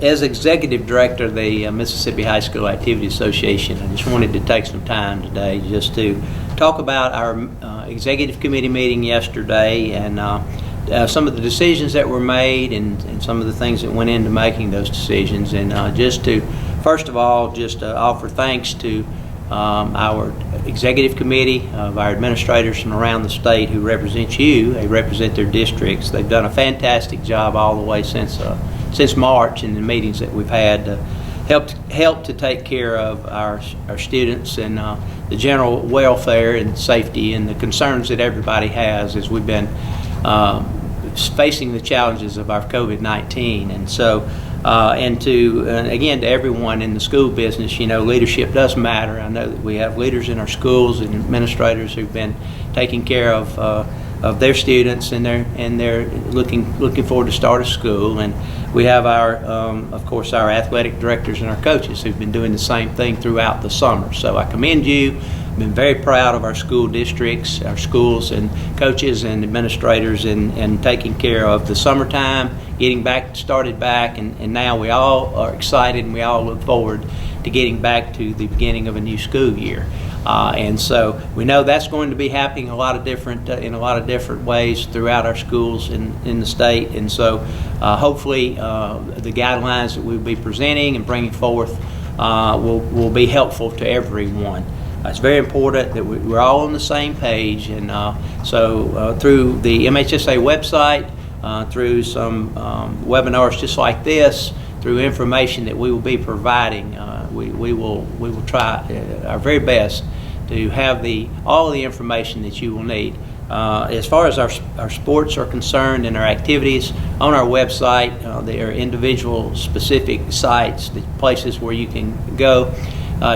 As Executive Director of the Mississippi High School Activity Association, I just wanted to take some time today just to talk about our Executive Committee meeting yesterday and some of the decisions that were made and some of the things that went into making those decisions. And just to, first of all, just offer thanks to our Executive Committee of our administrators from around the state who represent you. They represent their districts. They've done a fantastic job all the way since March in the meetings that we've had to help to take care of our students and the general welfare and safety and the concerns that everybody has as we've been facing the challenges of our COVID-19. And so and again, to everyone in the school business, leadership does matter. I know that we have leaders in our schools and administrators who've been taking care of their students, and they're looking forward to start of school. And we have of course, our athletic directors and our coaches who've been doing the same thing throughout the summer. So I commend you. I've been very proud of our school districts, our schools and coaches and administrators in taking care of the summertime, getting started back, and now we all are excited and we all look forward to getting back to the beginning of a new school year. And so we know that's going to be happening in a lot of different ways throughout our schools in the state. And so hopefully the guidelines that we'll be presenting and bringing forth will be helpful to everyone. It's very important that we're all on the same page, and so through the MHSA website, through some webinars just like this, through information that we will be providing, we will try our very best to have all the information that you will need. As far as our sports are concerned and our activities, on our website, there are individual specific sites, the places where you can go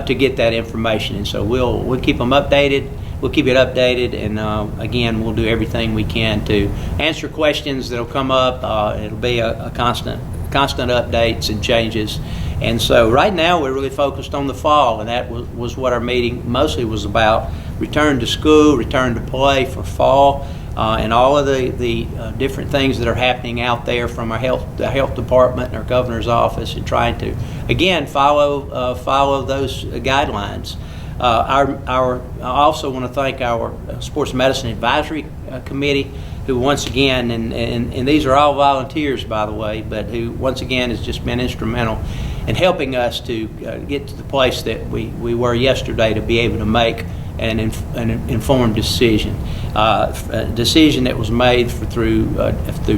to get that information. And so we'll keep them updated. We'll keep it updated, and again, we'll do everything we can to answer questions that'll come up. It'll be a constant updates and changes. And so right now we're really focused on the fall, and that was what our meeting mostly was about: return to school, return to play for fall, and all of the different things that are happening out there from the health department and our governor's office, and trying to again follow those guidelines. I also want to thank our Sports Medicine Advisory Committee, who once again, and these are all volunteers, by the way, but who once again has just been instrumental in helping us to get to the place that we were yesterday to be able to make an informed decision. A decision that was made through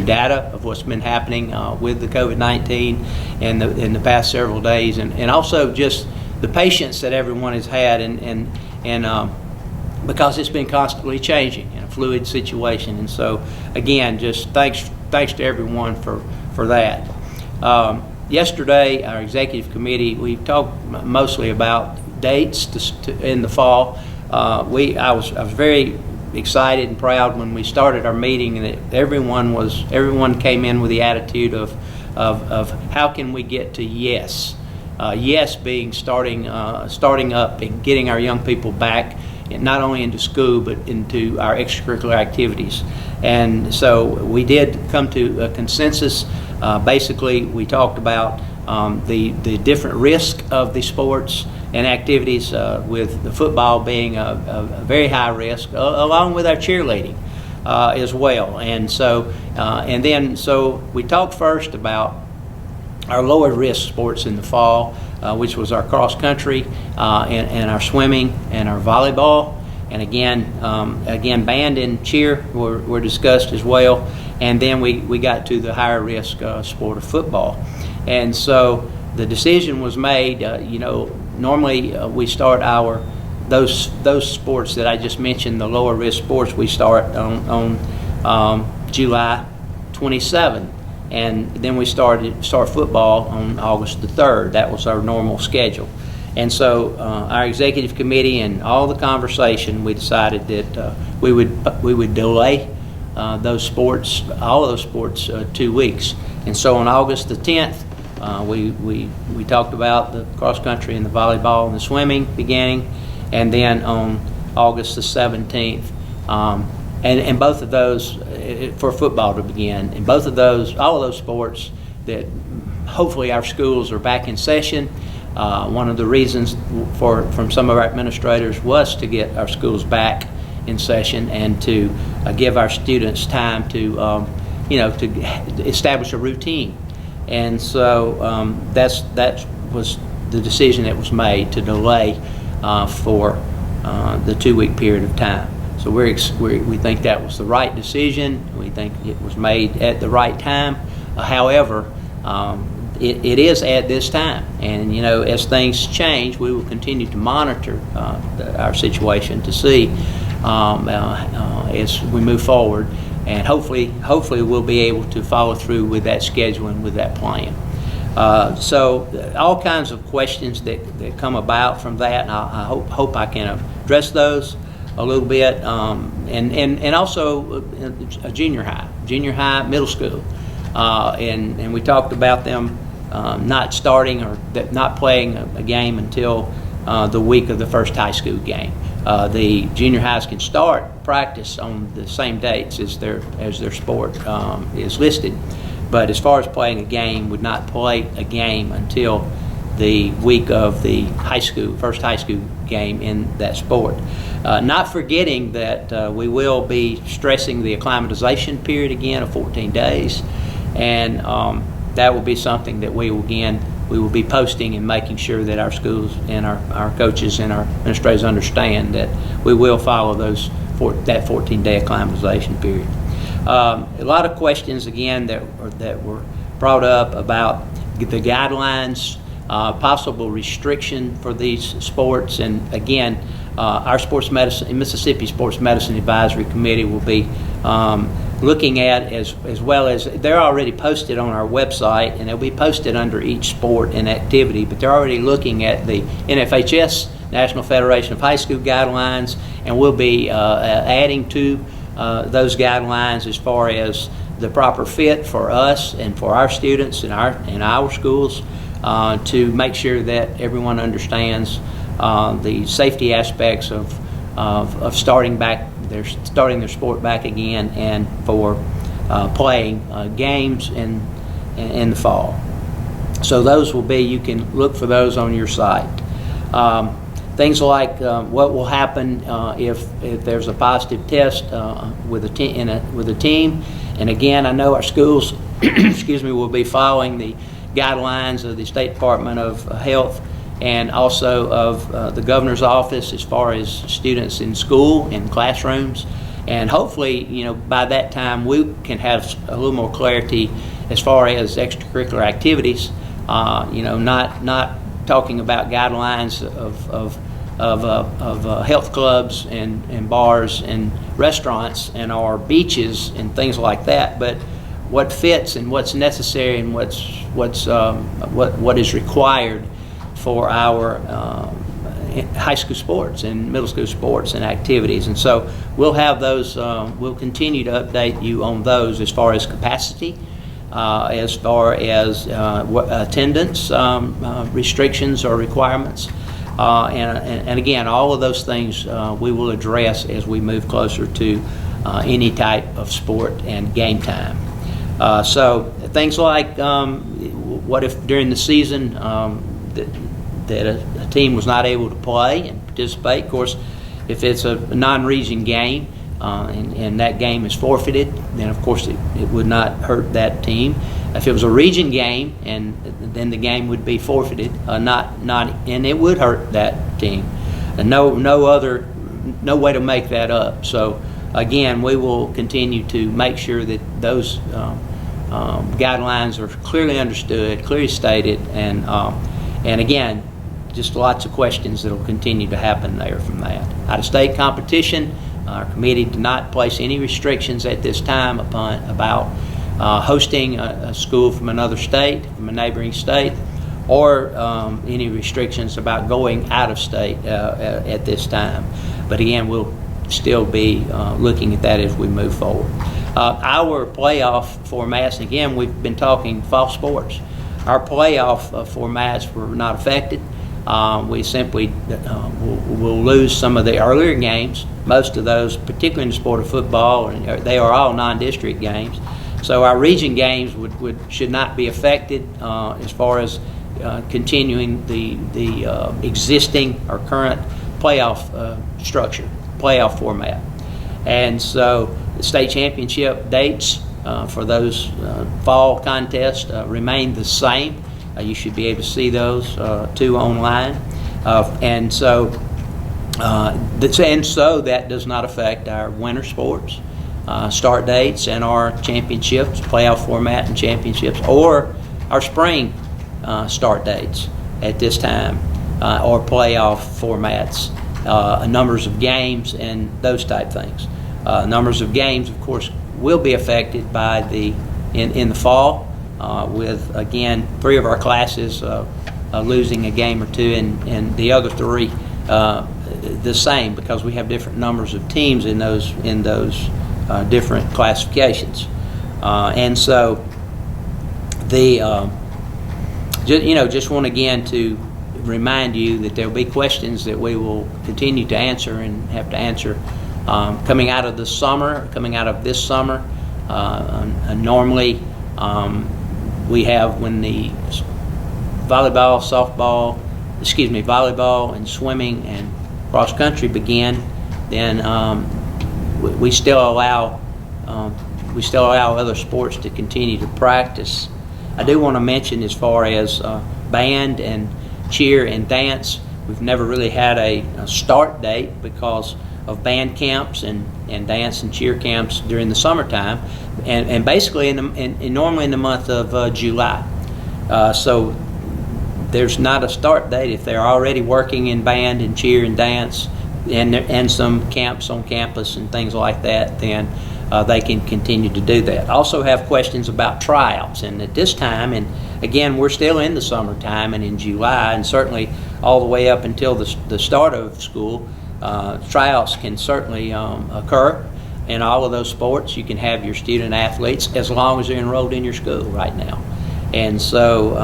data of what's been happening with the COVID-19 in the past several days, and also just the patience that everyone has had, and because it's been constantly changing in a fluid situation. And so again, just thanks to everyone for that. Yesterday, our executive committee, we talked mostly about dates in the fall. I was very excited and proud when we started our meeting, and that everyone came in with the attitude of how can we get to yes. Yes being starting up and getting our young people back, not only into school but into our extracurricular activities. And so we did come to a consensus. Basically, we talked about the different risk of the sports and activities, with the football being a very high risk, along with our cheerleading as well. And so so we talked first about our lower risk sports in the fall, which was our cross country and our swimming and our volleyball. And again, band and cheer were discussed as well. And then we got to the higher risk sport of football. And so the decision was made. Normally we start those sports that I just mentioned, the lower risk sports, we start on July 27th. And then we start football on August the 3rd. That was our normal schedule. And so our executive committee and all the conversation, we decided that we would delay all of those sports 2 weeks. And so on August the 10th, we talked about the cross country and the volleyball and the swimming beginning, and then on August the 17th, and both of those for football to begin. And all of those sports that hopefully our schools are back in session. One of the reasons from some of our administrators was to get our schools back in session and to give our students time to to establish a routine. And so that was the decision that was made to delay for the 2-week period of time. So we think that was the right decision. We think it was made at the right time. However, it is at this time, and as things change, we will continue to monitor our situation to see as we move forward, and hopefully we'll be able to follow through with that schedule and with that plan. So all kinds of questions that come about from that, and I hope I can address those a little bit, and also junior high, middle school, and we talked about them not starting or not playing a game until the week of the first high school game. The junior highs can start practice on the same dates as their sport is listed, but as far as playing a game, would not play a game until the week of the first high school game in that sport. Not forgetting that we will be stressing the acclimatization period again of 14 days, and that will be something that we will be posting and making sure that our schools and our coaches and our administrators understand that we will follow that 14-day acclimatization period. A lot of questions again that were brought up about the guidelines, possible restriction for these sports, and again, our Mississippi Sports Medicine Advisory Committee will be looking at, as well as they're already posted on our website, and they'll be posted under each sport and activity, but they're already looking at the NFHS, National Federation of High School guidelines, and we'll be adding to those guidelines as far as the proper fit for us and for our students in our schools, to make sure that everyone understands the safety aspects of starting their sport back again, and for playing games in the fall. So those will be, you can look for those on your site. Things like what will happen if there's a positive test with a team. And again, I know our schools will be following the guidelines of the State Department of Health and also of the governor's office as far as students in school and classrooms. And hopefully, by that time we can have a little more clarity as far as extracurricular activities. Not talking about guidelines of health clubs and bars and restaurants and our beaches and things like that, but what fits and what's necessary and what is required for our high school sports and middle school sports and activities. And so we'll have those, we'll continue to update you on those as far as capacity, as far as attendance restrictions or requirements. And again, all of those things we will address as we move closer to any type of sport and game time. So things like what if during the season that a team was not able to play and participate. Of course, if it's a non-region game and that game is forfeited, then of course it would not hurt that team. If it was a region game, and then the game would be forfeited, and it would hurt that team. And no way to make that up. So again, we will continue to make sure that those guidelines are clearly understood, clearly stated, and again, just lots of questions that will continue to happen there from that. Out-of-state competition, our committee did not place any restrictions at this time about hosting a school from another state, from a neighboring state, or any restrictions about going out of state at this time. But again, we'll still be looking at that as we move forward. Our playoff formats, and again, we've been talking fall sports. Our playoff formats were not affected. We simply will lose some of the earlier games. Most of those, particularly in the sport of football, they are all non-district games. So our region games should not be affected as far as continuing the existing or current playoff structure, playoff format. And so the state championship dates for those fall contests remain the same. You should be able to see those too online. And so that does not affect our winter sports start dates and our championships, playoff format and championships, or our spring start dates at this time, or playoff formats, numbers of games and those type things. Numbers of games, of course, will be affected by in the fall, with, again, 3 of our classes losing a game or 2, and the other 3 the same, because we have different numbers of teams in those different classifications. And so just want again to remind you that there will be questions that we will continue to answer and have to answer coming out of this summer. Normally we have, when the volleyball and swimming and cross country begin, then we still allow other sports to continue to practice. I do want to mention, as far as band and cheer and dance, we've never really had a start date because of band camps and dance and cheer camps during the summertime, and basically normally in the month of July. So there's not a start date. If they're already working in band and cheer and dance and some camps on campus and things like that, then they can continue to do that. I also have questions about tryouts, and at this time, and again, we're still in the summertime and in July, and certainly all the way up until the start of school, tryouts can certainly occur in all of those sports. You can have your student athletes as long as they're enrolled in your school right now. And so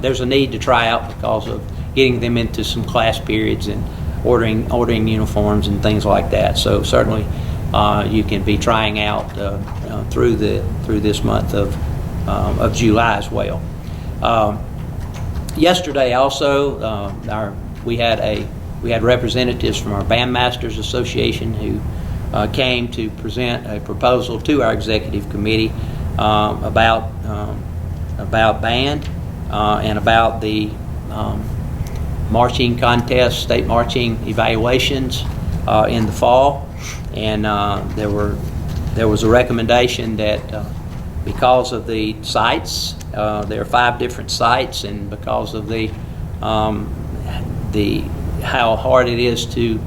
there's a need to try out because of getting them into some class periods and ordering uniforms and things like that. So certainly you can be trying out through this month of July as well. Yesterday also we had representatives from our Bandmasters Association who came to present a proposal to our executive committee about band and about the marching contest, state marching evaluations in the fall, and there was a recommendation that because of the sites, there are 5 different sites, and because of how hard it is to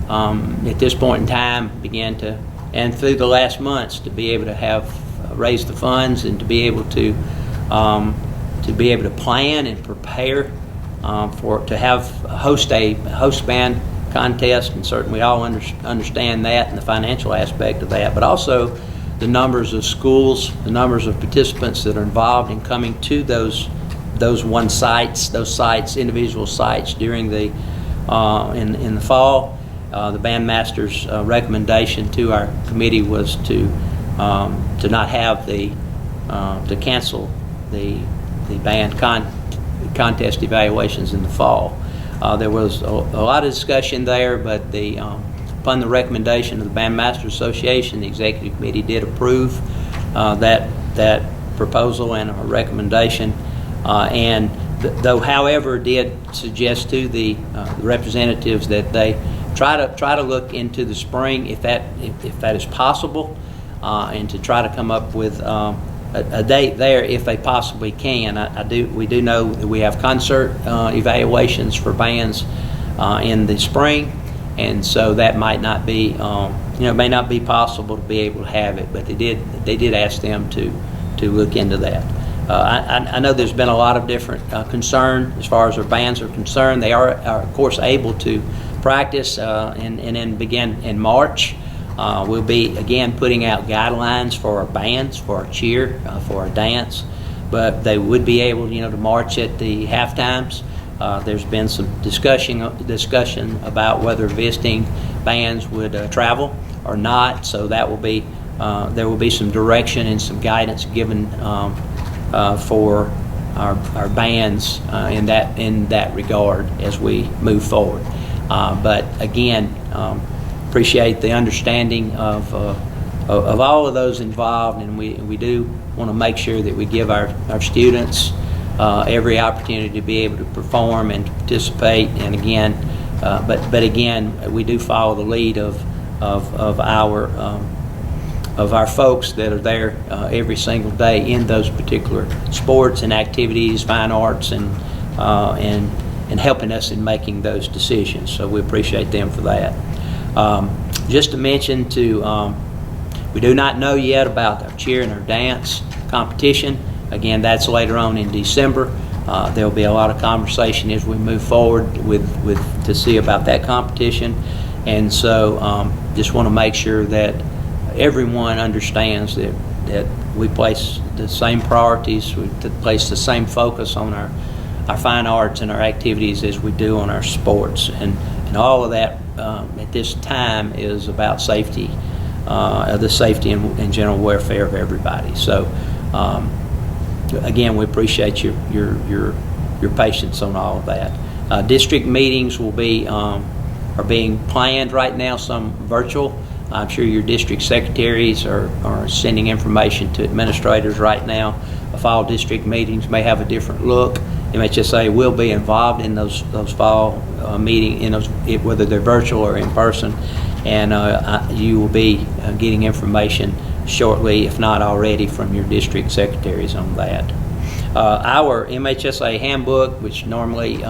at this point in time begin to, and through the last months, to be able to have raise the funds and to be able to plan and prepare to host band contest, and certainly we all understand that and the financial aspect of that, but also the numbers of schools, the numbers of participants that are involved in coming to those individual sites during the in the fall. The bandmasters' recommendation to our committee was to not have to cancel the band contest evaluations in the fall. There was a lot of discussion there, but upon the recommendation of the Bandmasters Association, the executive committee did approve that proposal and our recommendation, and however, did suggest to the representatives that they try to look into the spring if that is possible, and to try to come up with a date there if they possibly can. We do know that we have concert evaluations for bands in the spring, and so that might not be may not be possible to be able to have it, but they did ask them to look into that. I know there's been a lot of different concern as far as our bands are concerned. They are of course able to practice and then begin in March. We'll be again putting out guidelines for our bands, for our cheer, for our dance, but they would be able to march at the half times. There's been some discussion about whether visiting bands would travel or not, so that will be there will be some direction and some guidance given for our bands in that regard as we move forward. But again, appreciate the understanding of all of those involved, and we do want to make sure that we give our students every opportunity to be able to perform and to participate. And again, but again, we do follow the lead of our folks that are there every single day in those particular sports and activities, fine arts, and helping us in making those decisions. So we appreciate them for that. Just to mention, we do not know yet about our cheer and our dance competition. Again, that's later on in December. There will be a lot of conversation as we move forward to see about that competition. And so just want to make sure that everyone understands that we place the same priorities, we place the same focus on our fine arts and our activities as we do on our sports. And all of that at this time is about safety, the safety and general welfare of everybody. So again, we appreciate your patience on all of that. District meetings will be are being planned right now, some virtual. I'm sure your district secretaries are sending information to administrators right now. Fall district meetings may have a different look. MHSA will be involved in those fall meetings, whether they're virtual or in person, and you will be getting information shortly, if not already, from your district secretaries on that. Our MHSA handbook, which normally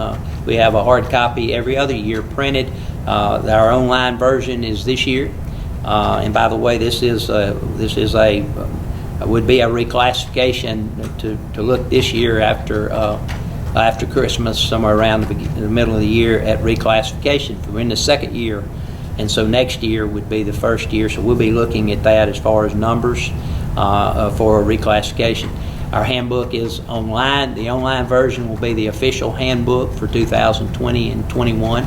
we have a hard copy every other year printed, our online version is this year. And by the way, this would be a reclassification to look this year after Christmas, somewhere around the middle of the year at reclassification. We're in the second year, and so next year would be the first year. So we'll be looking at that as far as numbers for reclassification. Our handbook is online. The online version will be the official handbook for 2020 and 21,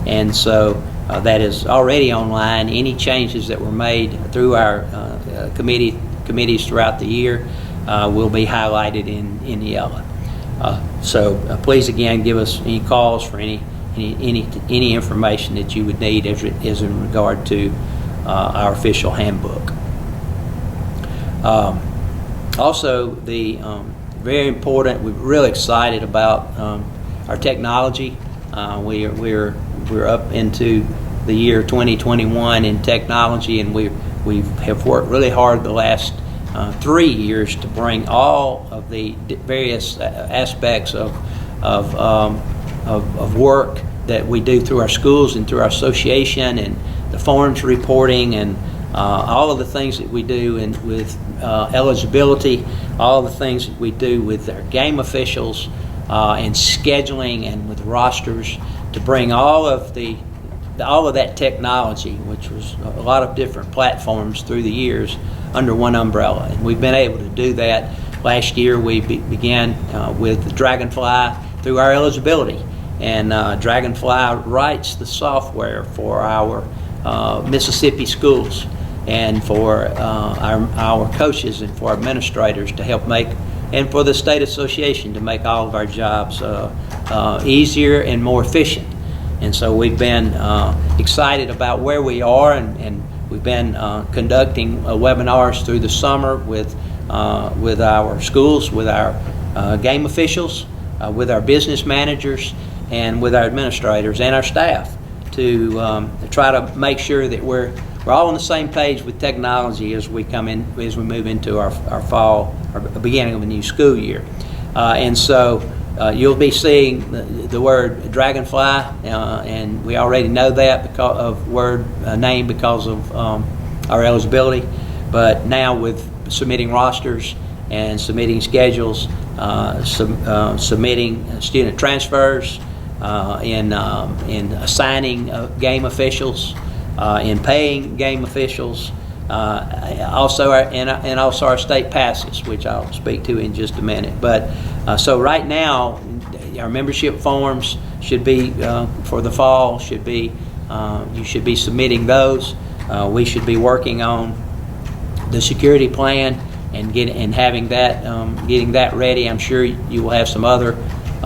and so that is already online. Any changes that were made through our committees throughout the year will be highlighted in yellow. So please again give us any calls for any information that you would need as in regard to our official handbook. Also, the very important. We're really excited about our technology. We're up into the year 2021 in technology, and we have worked really hard the last 3 years to bring all of the various aspects of work that we do through our schools and through our association, and the forms reporting, and all of the things that we do with eligibility, all of the things that we do with our game officials and scheduling and with rosters, to bring all of that technology, which was a lot of different platforms through the years, under one umbrella. And we've been able to do that. Last year we began with Dragonfly through our eligibility, and Dragonfly writes the software for our Mississippi schools and for our coaches and for our administrators to help make, and for the state association to make all of our jobs easier and more efficient. And so we've been excited about where we are, and we've been conducting webinars through the summer with our schools, with our game officials, with our business managers, and with our administrators and our staff to try to make sure that we're all on the same page with technology as we move into our fall, or beginning of a new school year. And so you'll be seeing the word Dragonfly, and we already know that because of name because of our eligibility. But now with submitting rosters and submitting schedules, submitting student transfers, in assigning game officials, in paying game officials, also our state passes, which I'll speak to in just a minute. But so right now, our membership forms should be for the fall. You should be submitting those. We should be working on the security plan and having that getting that ready. I'm sure you will have some other.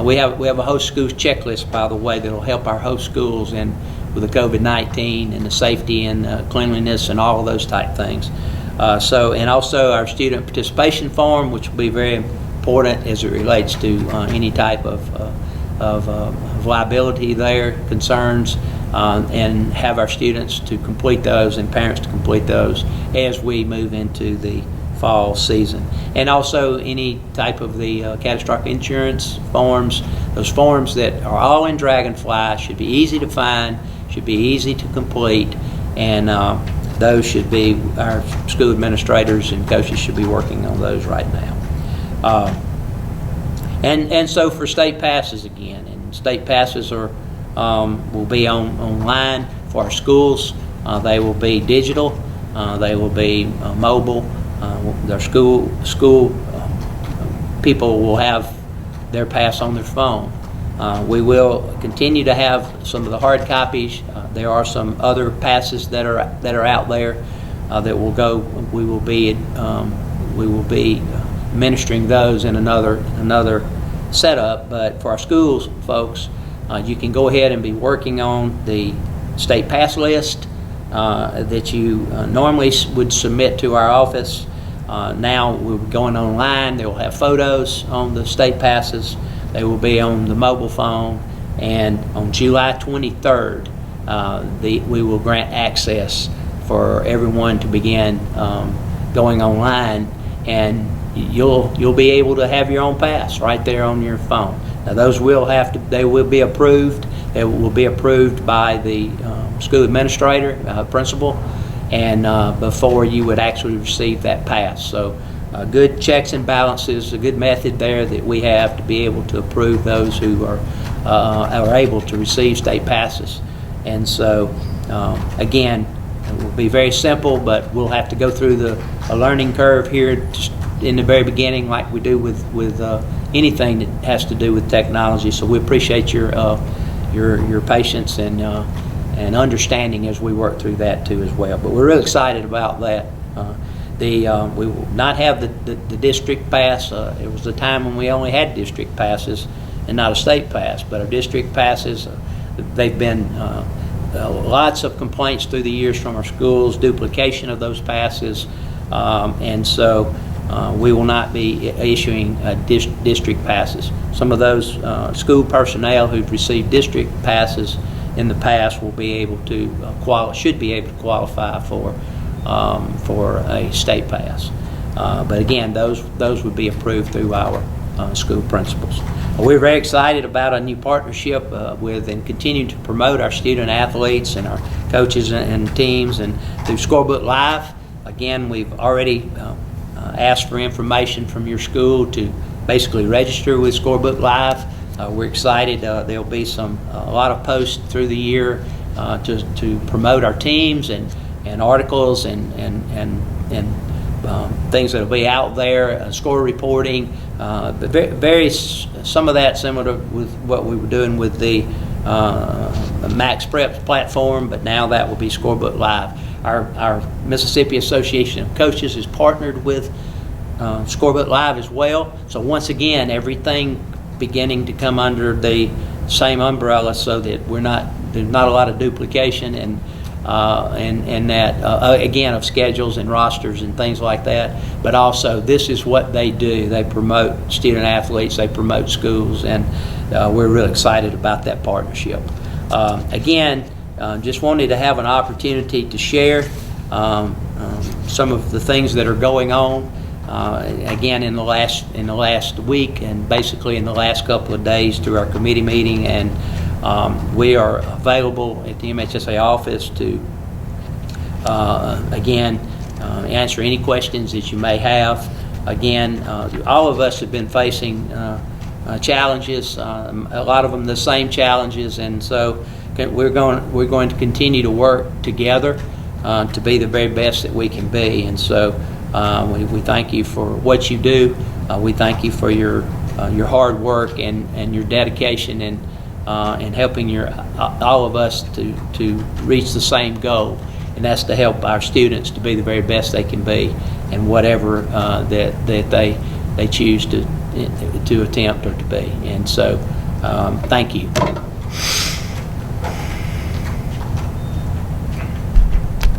We have a host schools checklist, by the way, that will help our host schools in with the COVID-19 and the safety and cleanliness and all of those type things. And also our student participation form, which will be very important as it relates to any type of liability there, concerns, and have our students to complete those and parents to complete those as we move into the fall season. And also any type of the catastrophic insurance forms, those forms that are all in Dragonfly, should be easy to find, should be easy to complete, and those should be, our school administrators and coaches should be working on those right now. And so for state passes again, and state passes are will be online for our schools. They will be digital. They will be mobile. Their school people will have their pass on their phone. We will continue to have some of the hard copies. There are some other passes that are out there that will go. We will be administering those in another setup. But for our schools folks, you can go ahead and be working on the state pass list that you normally would submit to our office. Now we're going online. They will have photos on the state passes. They will be on the mobile phone. And on July 23rd, we will grant access for everyone to begin going online, and you'll be able to have your own pass right there on your phone. Now those they will be approved. They will be approved by the school administrator, principal, and before you would actually receive that pass. So good checks and balances, a good method there that we have to be able to approve those who are able to receive state passes. And so again, it will be very simple, but we'll have to go through a learning curve here just in the very beginning, like we do with anything that has to do with technology. So we appreciate your patience and understanding as we work through that too as well. But we're really excited about that. We will not have the district pass. It was a time when we only had district passes and not a state pass. But our district passes, they've been lots of complaints through the years from our schools, duplication of those passes, and so we will not be issuing district passes. Some of those school personnel who've received district passes in the past will be able to should be able to qualify for a state pass. But again, those would be approved through our school principals. We're very excited about a new partnership with and continue to promote our student athletes and our coaches and teams, and through Scorebook Live. Again, we've already asked for information from your school to basically register with Scorebook Live. We're excited. There'll be a lot of posts through the year to promote our teams and articles and things that'll be out there, score reporting, some of that similar with what we were doing with the Max Prep platform, but now that will be Scorebook Live. Our Mississippi Association of Coaches is partnered with Scorebook Live as well. So once again, everything beginning to come under the same umbrella, so that there's not a lot of duplication and that again of schedules and rosters and things like that. But also, this is what they do. They promote student athletes. They promote schools, and we're really excited about that partnership. Again, just wanted to have an opportunity to share some of the things that are going on. Again, in the last week, and basically in the last couple of days through our committee meeting, and we are available at the MHSA office to again answer any questions that you may have. Again, all of us have been facing challenges, a lot of them the same challenges, and so we're going to continue to work together to be the very best that we can be. And so we thank you for what you do. We thank you for your hard work and your dedication and helping all of us to reach the same goal, and that's to help our students to be the very best they can be. and whatever that they choose to attempt or to be. And so, thank you.